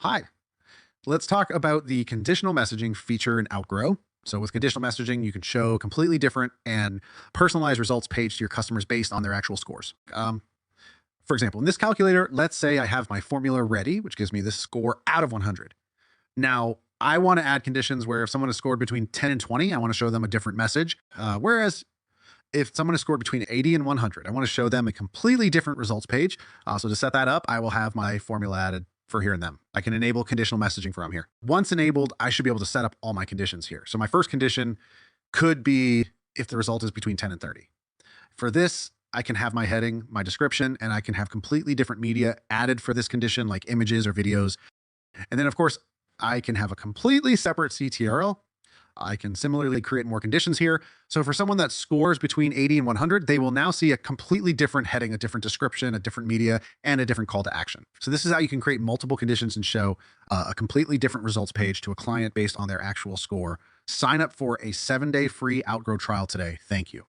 Hi, let's talk about the conditional messaging feature in Outgrow. So with conditional messaging, you can show completely different and personalized results page to your customers based on their actual scores. For example, in this calculator, let's say I have my formula ready, which gives me this score out of 100. Now, I want to add conditions where if someone has scored between 10 and 20, I want to show them a different message. Whereas if someone has scored between 80 and 100, I want to show them a completely different results page. So to set that up, I will have my formula added for here and them. I can enable conditional messaging from here. Once enabled, I should be able to set up all my conditions here. So my first condition could be if the result is between 10 and 30. For this, I can have my heading, my description, and I can have completely different media added for this condition, like images or videos. And then of course, I can have a completely separate CTRL. I can similarly create more conditions here. So for someone that scores between 80 and 100, they will now see a completely different heading, a different description, a different media, and a different call to action. So this is how you can create multiple conditions and show a completely different results page to a client based on their actual score. Sign up for a 7-day free Outgrow trial today. Thank you.